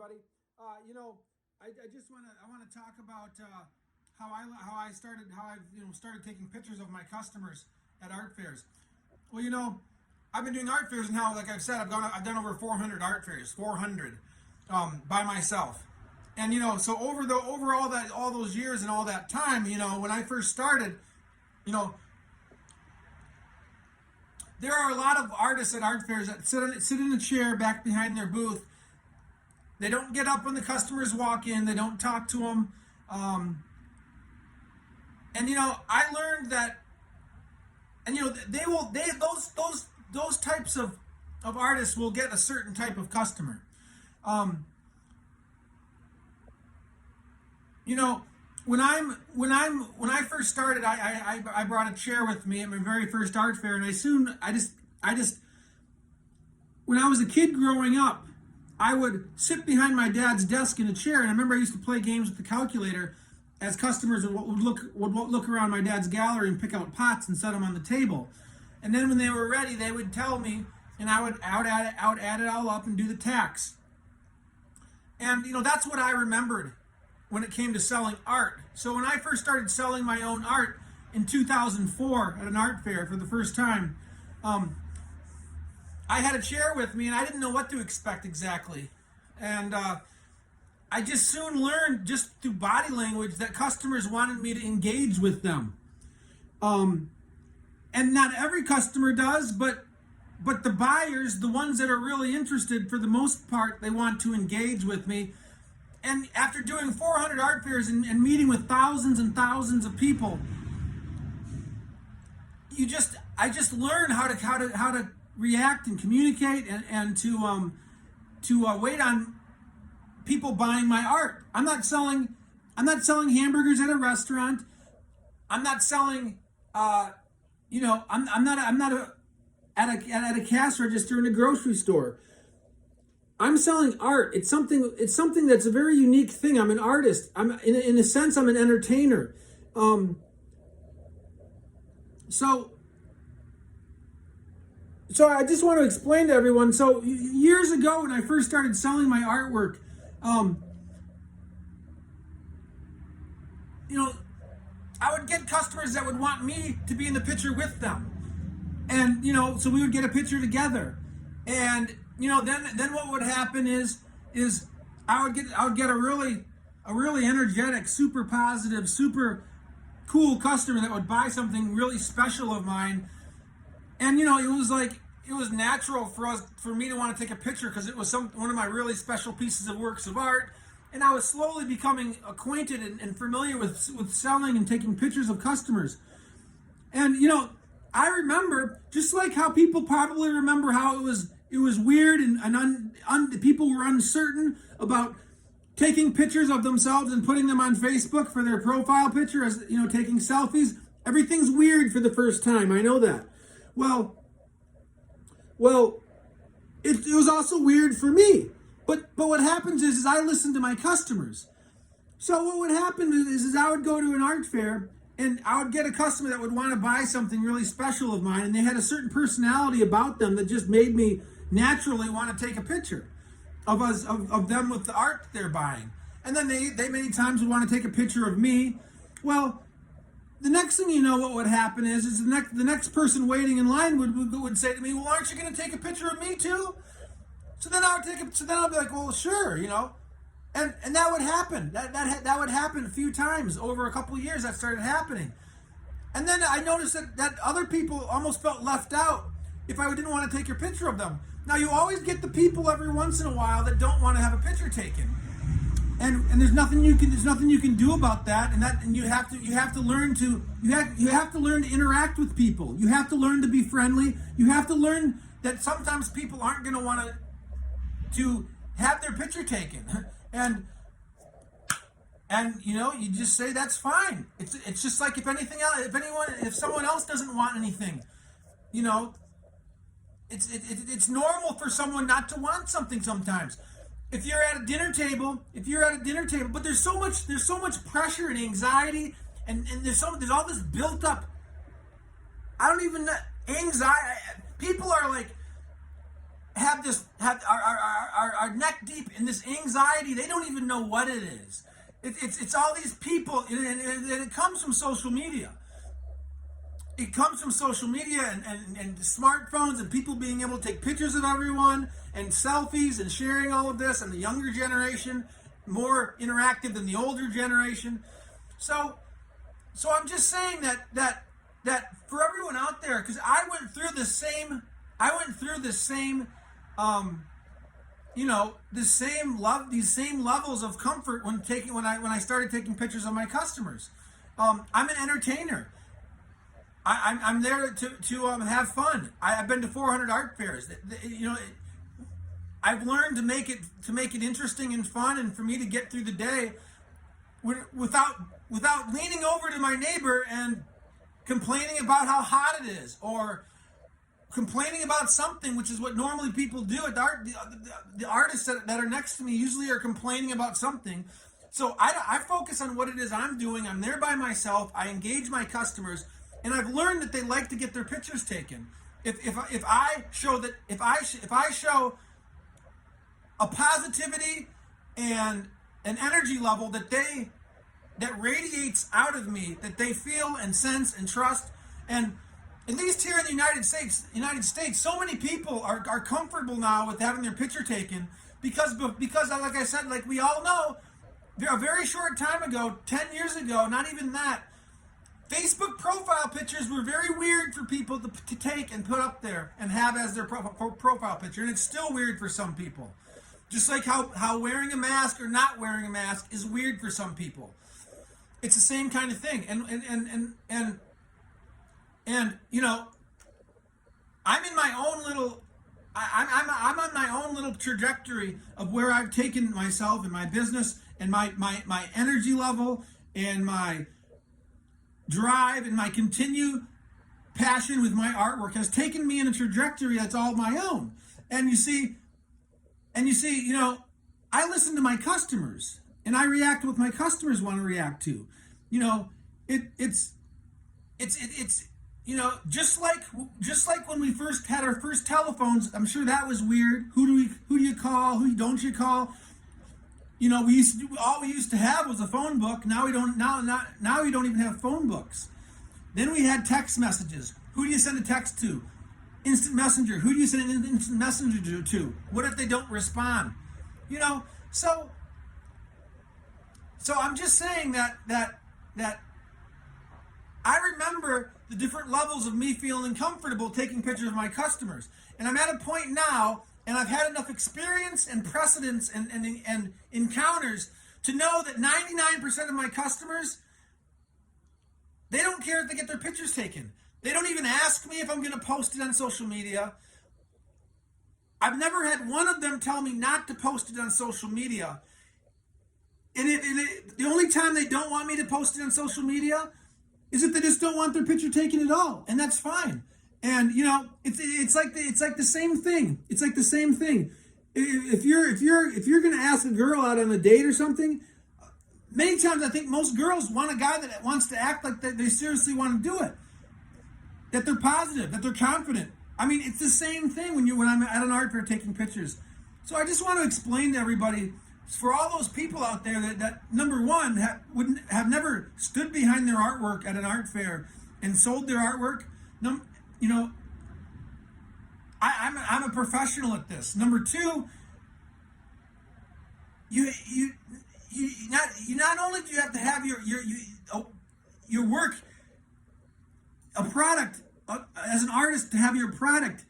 everybody. I just want to talk about how I've started taking pictures of my customers at art fairs. Well, I've been doing art fairs now. Like I've said, I've done over 400 art fairs, 400 by myself. And so over all those years and all that time, when I first started, there are a lot of artists at art fairs that sit in a chair back behind their booth. They don't get up when the customers walk in. They don't talk to them. And I learned that, and those types of artists will get a certain type of customer. When I first started, I brought a chair with me at my very first art fair, and when I was a kid growing up, I would sit behind my dad's desk in a chair, and I remember I used to play games with the calculator as customers would look around my dad's gallery and pick out pots and set them on the table. And then when they were ready, they would tell me, and I would add it all up and do the tax. And that's what I remembered when it came to selling art. So when I first started selling my own art in 2004 at an art fair for the first time, I had a chair with me and I didn't know what to expect exactly. And I just soon learned just through body language that customers wanted me to engage with them. And not every customer does, but the buyers, the ones that are really interested, for the most part, they want to engage with me. And after doing 400 art fairs and meeting with thousands and thousands of people, I just learned how to react and communicate and to wait on people buying my art. I'm not selling hamburgers at a restaurant. I'm not selling I'm not at a cash register in a grocery store. I'm selling art. It's something that's a very unique thing. I'm an artist. I'm in a sense I'm an entertainer. So I just want to explain to everyone. So years ago when I first started selling my artwork, I would get customers that would want me to be in the picture with them. And, so we would get a picture together. And, then what would happen is I would get a really energetic, super positive, super cool customer that would buy something really special of mine. And, it was natural for me to want to take a picture because it was one of my really special pieces of works of art. And I was slowly becoming acquainted and familiar with selling and taking pictures of customers. And, I remember, just like how people probably remember how it was weird and people were uncertain about taking pictures of themselves and putting them on Facebook for their profile picture as, taking selfies. Everything's weird for the first time. I know that. Well, it was also weird for me. But what happens is I listen to my customers. So what would happen is I would go to an art fair and I would get a customer that would want to buy something really special of mine, and they had a certain personality about them that just made me naturally want to take a picture of them with the art they're buying. And then they many times would want to take a picture of me. Well, the next thing you know, what would happen is the next person waiting in line would say to me, "Well, aren't you going to take a picture of me too?" So then I'll be like, "Well, sure, And that would happen. That would happen a few times over a couple of years. That started happening. And then I noticed that other people almost felt left out if I didn't want to take a picture of them. Now you always get the people every once in a while that don't want to have a picture taken. And there's nothing you can do about that. And you have to learn to interact with people. You have to learn to be friendly. You have to learn that sometimes people aren't going to want to have their picture taken. And you just say that's fine. It's just like if someone else doesn't want anything, it's normal for someone not to want something sometimes. If you're at a dinner table, but there's so much pressure and anxiety, and there's all this built up. I don't even know anxiety. People are like, are neck deep in this anxiety. They don't even know what it is. It's all these people, and it comes from social media. It comes from social media and smartphones and people being able to take pictures of everyone and selfies and sharing all of this, and the younger generation more interactive than the older generation. So I'm just saying that for everyone out there, because I went through the same these same levels of comfort when I started taking pictures of my customers. I'm an entertainer. I'm there to have fun. I've been to 400 art fairs. I've learned to make it interesting and fun, and for me to get through the day without leaning over to my neighbor and complaining about how hot it is, or complaining about something, which is what normally people do at the artists that are next to me usually are complaining about something. So I focus on what it is I'm doing. I'm there by myself. I engage my customers. And I've learned that they like to get their pictures taken. If I show a positivity and an energy level that radiates out of me, that they feel and sense and trust, and at least here in the United States, so many people are comfortable now with having their picture taken because like I said, like we all know, a very short time ago, 10 years ago, not even that, Facebook profile pictures were very weird for people to take and put up there and have as their profile picture. And it's still weird for some people. Just like how wearing a mask or not wearing a mask is weird for some people. It's the same kind of thing. And I'm in my own little, I'm on my own little trajectory of where I've taken myself and my business and my energy level and my drive and my continued passion with my artwork has taken me in a trajectory that's all my own. And you see, I listen to my customers and I react to what my customers want to react to. It's just like when we first had our first telephones. I'm sure that was weird. Who do you call? Who don't you call? All we used to have was a phone book. Now we don't. Now we don't even have phone books. Then we had text messages. Who do you send a text to? Instant messenger. Who do you send an instant messenger to? What if they don't respond? So I'm just saying that I remember the different levels of me feeling comfortable taking pictures of my customers, and I'm at a point now. And I've had enough experience and precedence and encounters to know that 99% of my customers, they don't care if they get their pictures taken. They don't even ask me if I'm going to post it on social media. I've never had one of them tell me not to post it on social media. And the only time they don't want me to post it on social media is if they just don't want their picture taken at all. And that's fine. And it's like the same thing. It's like the same thing. If you're going to ask a girl out on a date or something, many times I think most girls want a guy that wants to act like they seriously want to do it. That they're positive, that they're confident. I mean, it's the same thing when I'm at an art fair taking pictures. So I just want to explain to everybody, for all those people out there that number one have never stood behind their artwork at an art fair and sold their artwork. I'm a professional at this. Number two, you not only do you have to have your work, a product as an artist, to have your product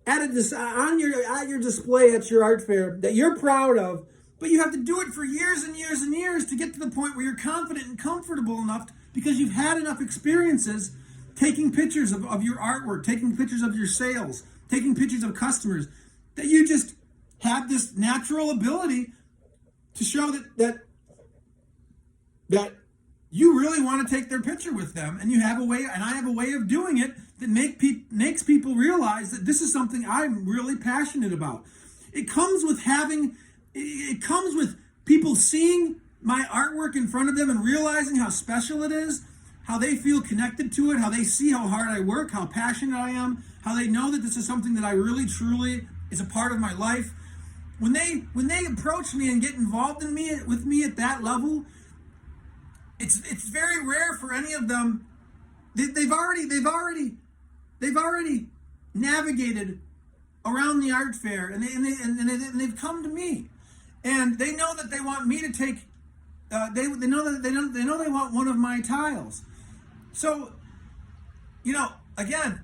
at your display at your art fair that you're proud of, but you have to do it for years and years and years to get to the point where you're confident and comfortable enough because you've had enough experiences taking pictures of your artwork, taking pictures of your sales, taking pictures of customers, that you just have this natural ability to show that you really want to take their picture with them, and you have a way, and I have a way of doing it that makes people realize that this is something I'm really passionate about. It comes with people seeing my artwork in front of them and realizing how special it is, how they feel connected to it, how they see how hard I work, how passionate I am, how they know that this is something that I really, truly is a part of my life. When they approach me and get involved with me at that level, it's very rare for any of them. They've already navigated around the art fair, and they've come to me, and they know that they want me to take. They know they want one of my tiles. So, again,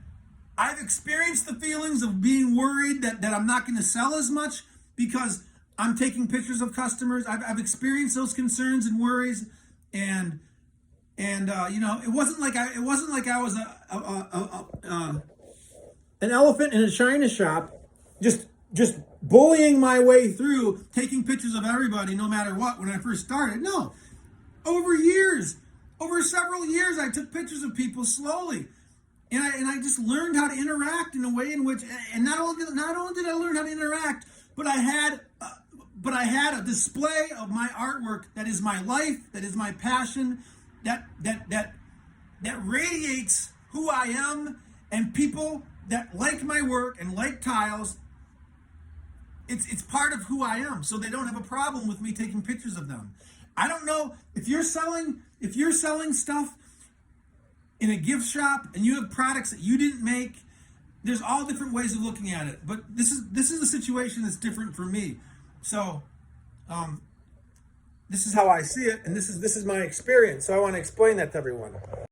I've experienced the feelings of being worried that I'm not going to sell as much because I'm taking pictures of customers. I've experienced those concerns and worries, and it wasn't like I was an elephant in a china shop, just bullying my way through taking pictures of everybody no matter what when I first started. No, over several years, I took pictures of people slowly. And I just learned how to interact in a way in which, and not only did I learn how to interact, but I had a display of my artwork that is my life, that is my passion, that radiates who I am, and people that like my work and like tiles. It's part of who I am, so they don't have a problem with me taking pictures of them. I don't know if you're selling stuff in a gift shop and you have products that you didn't make. There's all different ways of looking at it, but this is a situation that's different for me. So this is how I see it, and this is my experience. So I want to explain that to everyone.